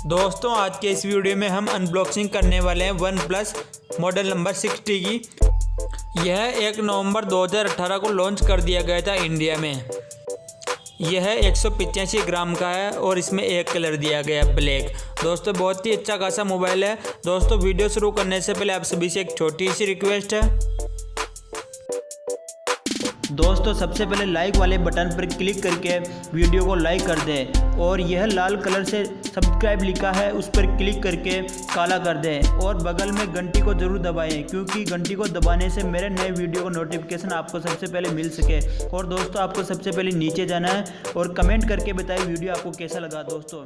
दोस्तों आज के इस वीडियो में हम अनबॉक्सिंग करने वाले हैं वन प्लस मॉडल नंबर 60 की। यह 1 नवंबर 2018 को लॉन्च कर दिया गया था इंडिया में। यह 185 ग्राम का है और इसमें एक कलर दिया गया है ब्लैक। दोस्तों बहुत ही अच्छा खासा मोबाइल है। दोस्तों वीडियो शुरू करने से पहले आप सभी से एक छोटी सी रिक्वेस्ट है। दोस्तों सबसे पहले लाइक वाले बटन पर क्लिक करके वीडियो को लाइक कर दें और यह लाल कलर से सब्सक्राइब लिखा है उस पर क्लिक करके काला कर दें और बगल में घंटी को ज़रूर दबाएं, क्योंकि घंटी को दबाने से मेरे नए वीडियो का नोटिफिकेशन आपको सबसे पहले मिल सके। और दोस्तों आपको सबसे पहले नीचे जाना है और कमेंट करके बताएं वीडियो आपको कैसा लगा। दोस्तों